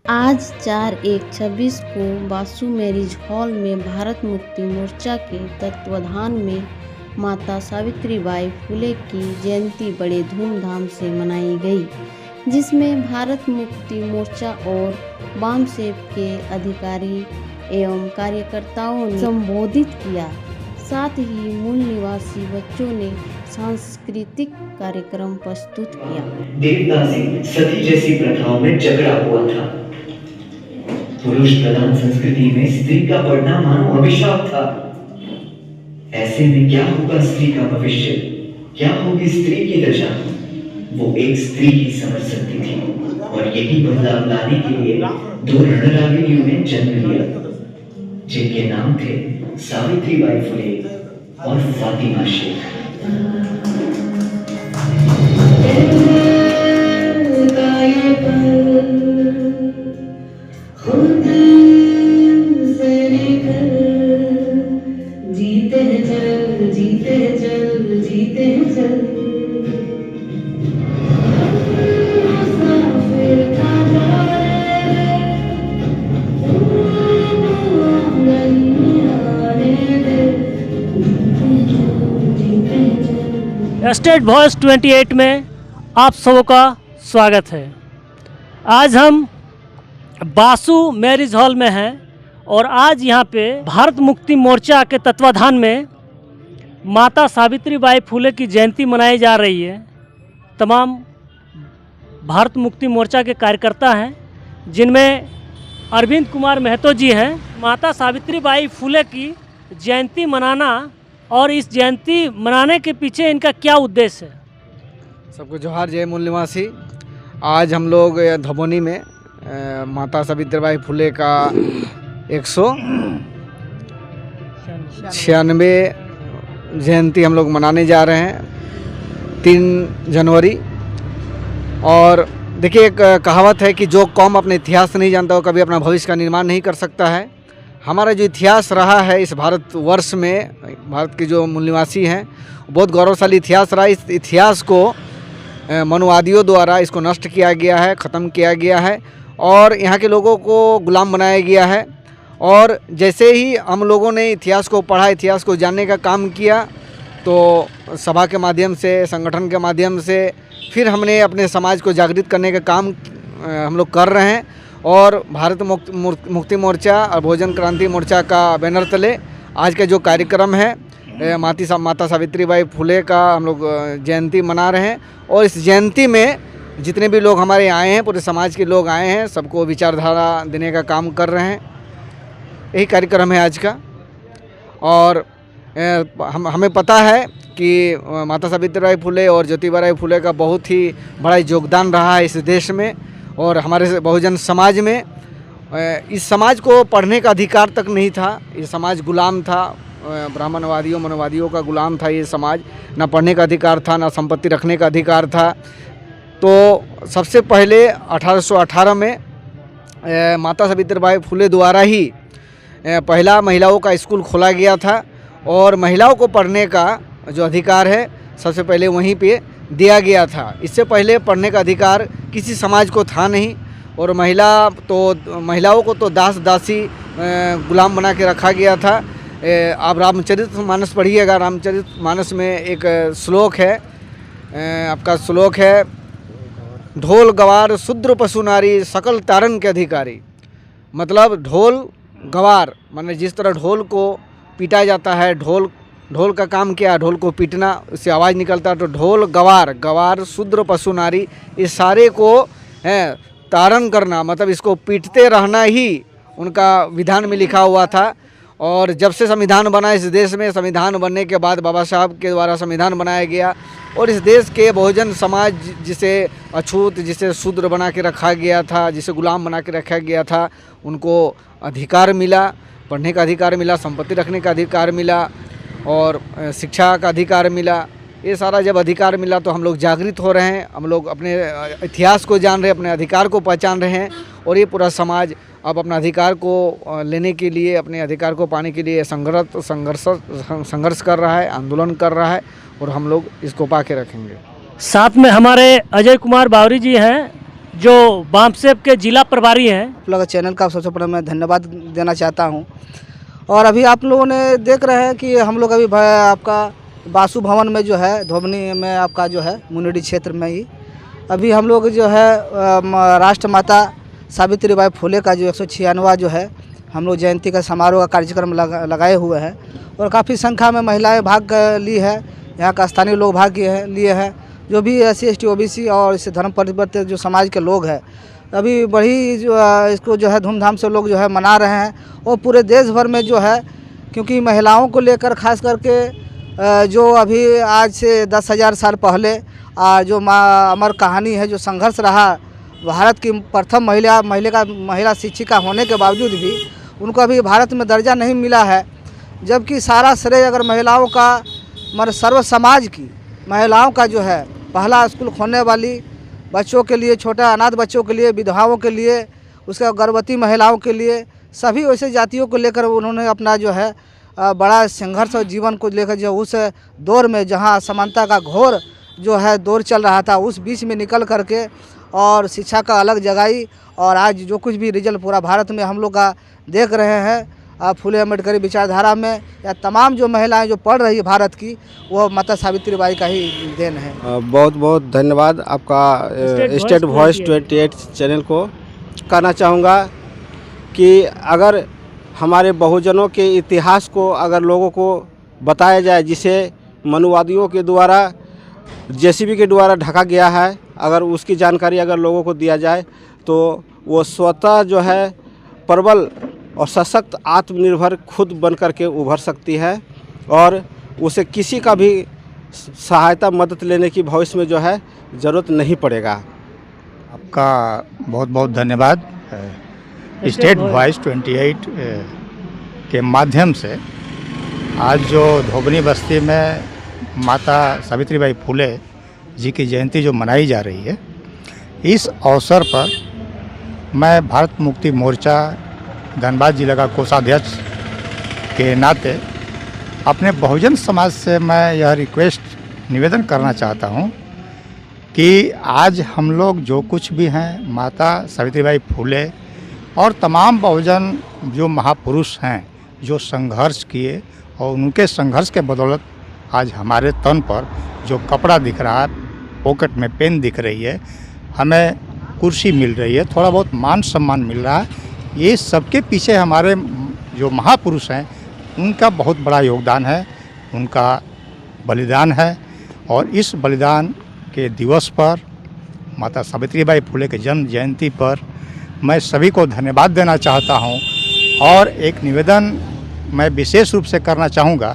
आज 4/1/26 को Basu marriage hall में भारत मुक्ति मोर्चा के तत्वाधान में माता सावित्रीबाई फुले की जयंती बड़े धूमधाम से मनाई गई, जिसमें भारत मुक्ति मोर्चा और वामसेप के अधिकारी एवं कार्यकर्ताओं ने संबोधित किया। साथ ही मूल निवासी बच्चों ने सांस्कृतिक कार्यक्रम प्रस्तुत किया। देवदासी सती जैसी प्रथाओं में झगड़ा हुआ था। पुरुष प्रधान संस्कृति में स्त्री का बढ़ना मानो अभिशाप था। ऐसे में क्या होगा स्त्री का भविष्य, क्या होगी स्त्री की दशा? वो एक स्त्री ही समझ सकती थी और यही बदलाव लाने के लिए दो रणरागिनियों ने जन्म लिया, जिनके नाम थे सावित्रीबाई फुले और फातिमा शेख। स्टेट वॉइस 28 में आप सबों का स्वागत है। आज हम बासु मैरिज हॉल में हैं और आज यहाँ पे भारत मुक्ति मोर्चा के तत्वाधान में माता सावित्रीबाई फुले की जयंती मनाई जा रही है। तमाम भारत मुक्ति मोर्चा के कार्यकर्ता हैं, जिनमें अरविंद कुमार महतो जी हैं। माता सावित्रीबाई फुले की जयंती मनाना और इस जयंती मनाने के पीछे इनका क्या उद्देश्य है? सबको जोहार, जय मूल निवासी। आज हम लोग धबोनी में माता सावित्रीबाई फुले का 196 जयंती हम लोग मनाने जा रहे हैं 3 जनवरी। और देखिए, एक कहावत है कि जो कौम अपने इतिहास नहीं जानता वो कभी अपना भविष्य का निर्माण नहीं कर सकता है। हमारा जो इतिहास रहा है इस भारतवर्ष में, भारत के जो मूल निवासी हैं, बहुत गौरवशाली इतिहास रहा। इस इतिहास को मनुवादियों द्वारा इसको नष्ट किया गया है, ख़त्म किया गया है और यहाँ के लोगों को गुलाम बनाया गया है। और जैसे ही हम लोगों ने इतिहास को पढ़ा, इतिहास को जानने का काम किया, तो सभा के माध्यम से, संगठन के माध्यम से फिर हमने अपने समाज को जागृत करने का काम हम लोग कर रहे हैं। और भारत मुक्ति मोर्चा और बहुजन क्रांति मोर्चा का बैनर तले आज का जो कार्यक्रम है माता सावित्रीबाई फुले का हम लोग जयंती मना रहे हैं। और इस जयंती में जितने भी लोग हमारे आए हैं, पूरे समाज के लोग आए हैं, सबको विचारधारा देने का काम कर रहे हैं। यही कार्यक्रम है आज का। और हमें पता है कि माता सावित्रीबाई फुले और ज्योतिबा फुले का बहुत ही बड़ा योगदान रहा है इस देश में और हमारे बहुजन समाज में। इस समाज को पढ़ने का अधिकार तक नहीं था। ये समाज गुलाम था, ब्राह्मणवादियों मनवादियों का गुलाम था ये समाज। ना पढ़ने का अधिकार था, ना संपत्ति रखने का अधिकार था। तो सबसे पहले 1818 में माता सावित्रीबाई फुले द्वारा ही पहला महिलाओं का स्कूल खोला गया था और महिलाओं को पढ़ने का जो अधिकार है सबसे पहले वहीं पे दिया गया था। इससे पहले पढ़ने का अधिकार किसी समाज को था नहीं और महिलाओं को तो दास दासी गुलाम बना के रखा गया था। आप रामचरितमानस पढ़िएगा। रामचरितमानस में एक श्लोक है, आपका श्लोक है, ढोल गवार शूद्र पशु नारी सकल तारन के अधिकारी। मतलब ढोल गवार माने जिस तरह ढोल को पीटा जाता है, ढोल का काम क्या है? ढोल को पीटना, उससे आवाज़ निकलता है। तो ढोल गवार शूद्र पशु नारी, इस सारे को तारण करना, मतलब इसको पीटते रहना ही उनका विधान में लिखा हुआ था। और जब से संविधान बना इस देश में, संविधान बनने के बाद बाबा साहब के द्वारा संविधान बनाया गया और इस देश के बहुजन समाज जिसे अछूत, जिसे शूद्र बना के रखा गया था, जिसे गुलाम बना के रखा गया था, उनको अधिकार मिला, पढ़ने का अधिकार मिला, संपत्ति रखने का अधिकार मिला और शिक्षा का अधिकार मिला। ये सारा जब अधिकार मिला तो हम लोग जागृत हो रहे हैं, हम लोग अपने इतिहास को जान रहे हैं, अपने अधिकार को पहचान रहे हैं और ये पूरा समाज अब अपना अधिकार को लेने के लिए, अपने अधिकार को पाने के लिए संघर्ष कर रहा है, आंदोलन कर रहा है और हम लोग इसको पा के रखेंगे। साथ में हमारे अजय कुमार बावरी जी हैं जो बामसेब के जिला प्रभारी हैं। आप लोग चैनल का सबसे पहले मैं धन्यवाद देना चाहता हूं। और अभी आप लोगों ने देख रहे हैं कि हम लोग अभी आपका बासु भवन में जो है धोबनी में आपका जो है मुनिडी क्षेत्र में ही अभी हम लोग जो है राष्ट्र माता सावित्रीबाई फुले का जो 196वां जो है हम लोग जयंती का समारोह का कार्यक्रम लगाए हुए हैं और काफ़ी संख्या में महिलाएं भाग ली है। यहाँ का स्थानीय लोग भाग लिए हैं, जो भी SC ST OBC और इस धर्म परिवर्तित जो समाज के लोग हैं अभी बड़ी जो इसको जो है धूमधाम से लोग जो है मना रहे हैं। और पूरे देश भर में जो है क्योंकि महिलाओं को लेकर खास करके जो अभी आज से 10,000 साल पहले जो अमर कहानी है, जो संघर्ष रहा भारत की प्रथम महिला शिक्षिका होने के बावजूद भी उनको अभी भारत में दर्जा नहीं मिला है, जबकि सारा श्रेय अगर महिलाओं का मतलब सर्व समाज की महिलाओं का जो है पहला स्कूल खोलने वाली बच्चों के लिए, छोटा अनाथ बच्चों के लिए, विधवाओं के लिए, उसके गर्भवती महिलाओं के लिए, सभी वैसे जातियों को लेकर उन्होंने अपना जो है बड़ा संघर्ष और जीवन को लेकर जो उस दौर में जहां असमानता का घोर जो है दौर चल रहा था उस बीच में निकल करके और शिक्षा का अलग जगाई। और आज जो कुछ भी रिजल्ट पूरा भारत में हम लोग का देख रहे हैं फुले अम्बेडकरी विचारधारा में या तमाम जो महिलाएं जो पढ़ रही है भारत की, वो माता सावित्रीबाई का ही देन है। बहुत बहुत धन्यवाद आपका स्टेट वॉइस 28 चैनल को। कहना चाहूँगा कि अगर हमारे बहुजनों के इतिहास को अगर लोगों को बताया जाए, जिसे मनुवादियों के द्वारा JCB के द्वारा ढका गया है, अगर उसकी जानकारी अगर लोगों को दिया जाए तो वो स्वतः जो है प्रबल और सशक्त आत्मनिर्भर खुद बन करके उभर सकती है और उसे किसी का भी सहायता मदद लेने की भविष्य में जो है ज़रूरत नहीं पड़ेगा। आपका बहुत बहुत धन्यवाद। स्टेट वॉइस 28 के माध्यम से आज जो धोबनी बस्ती में माता सावित्रीबाई फुले जी की जयंती जो मनाई जा रही है, इस अवसर पर मैं भारत मुक्ति मोर्चा धनबाद जिला का कोषाध्यक्ष के नाते अपने बहुजन समाज से मैं यह रिक्वेस्ट निवेदन करना चाहता हूँ कि आज हम लोग जो कुछ भी हैं माता सावित्रीबाई फुले और तमाम बहुजन जो महापुरुष हैं जो संघर्ष किए और उनके संघर्ष के बदौलत आज हमारे तन पर जो कपड़ा दिख रहा है, पॉकेट में पेन दिख रही है, हमें कुर्सी मिल रही है, थोड़ा बहुत मान सम्मान मिल रहा है, ये सबके पीछे हमारे जो महापुरुष हैं उनका बहुत बड़ा योगदान है, उनका बलिदान है। और इस बलिदान के दिवस पर माता सावित्रीबाई फुले के जन्म जयंती पर मैं सभी को धन्यवाद देना चाहता हूं। और एक निवेदन मैं विशेष रूप से करना चाहूँगा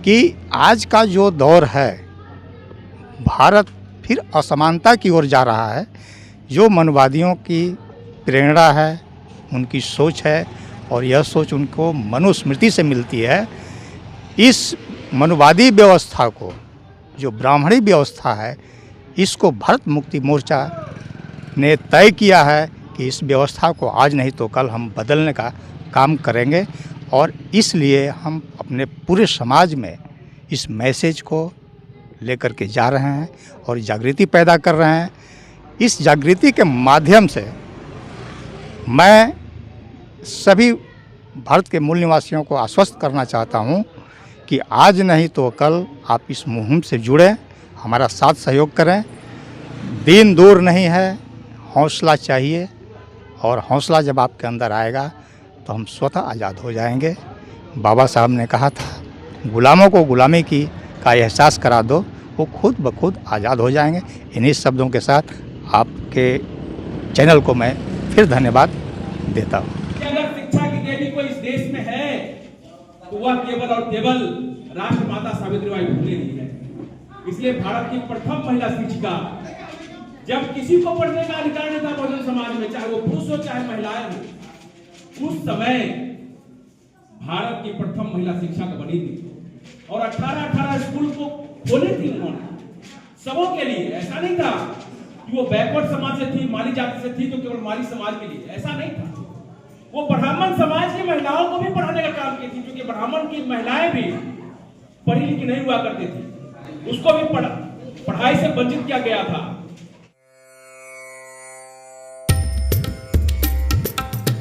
कि आज का जो दौर है, भारत फिर असमानता की ओर जा रहा है। जो मनुवादियों की प्रेरणा है, उनकी सोच है और यह सोच उनको मनुस्मृति से मिलती है। इस मनुवादी व्यवस्था को, जो ब्राह्मणी व्यवस्था है, इसको भारत मुक्ति मोर्चा ने तय किया है कि इस व्यवस्था को आज नहीं तो कल हम बदलने का काम करेंगे। और इसलिए हम अपने पूरे समाज में इस मैसेज को लेकर के जा रहे हैं और जागृति पैदा कर रहे हैं। इस जागृति के माध्यम से मैं सभी भारत के मूल निवासियों को आश्वस्त करना चाहता हूं कि आज नहीं तो कल आप इस मुहिम से जुड़ें, हमारा साथ सहयोग करें। दिन दूर नहीं है, हौसला चाहिए और हौसला जब आपके अंदर आएगा तो हम स्वतः आज़ाद हो जाएंगे। बाबा साहब ने कहा था, गुलामों को गुलामी का एहसास करा दो, वो खुद ब खुद आज़ाद हो जाएंगे। इन्हीं शब्दों के साथ आपके चैनल को मैं फिर धन्यवाद देता हूँ। अगर शिक्षा की देवी कोई इस देश में है तो वह केवल और केवल राष्ट्रमाता सावित्रीबाई फुले जी है। इसलिए भारत की प्रथम महिला शिक्षिका, जब किसी को पढ़ने का अधिकार नहीं था बहुजन समाज में, चाहे वो पुरुष हो चाहे महिलाएं हो, उस समय भारत की प्रथम महिला शिक्षक बनी थी और 18 स्कूल को खोले थी उन्होंने सबों के लिए। ऐसा नहीं था कि वो बैकवर्ड समाज से थी, माली जाति से थी तो केवल माली समाज के लिए, ऐसा नहीं था। वो ब्राह्मण समाज की महिलाओं को भी पढ़ाने का काम की थी, क्योंकि ब्राह्मण की महिलाएं भी पढ़ी लिखी नहीं हुआ करती थी, उसको भी पढ़ाई से वंचित किया गया था।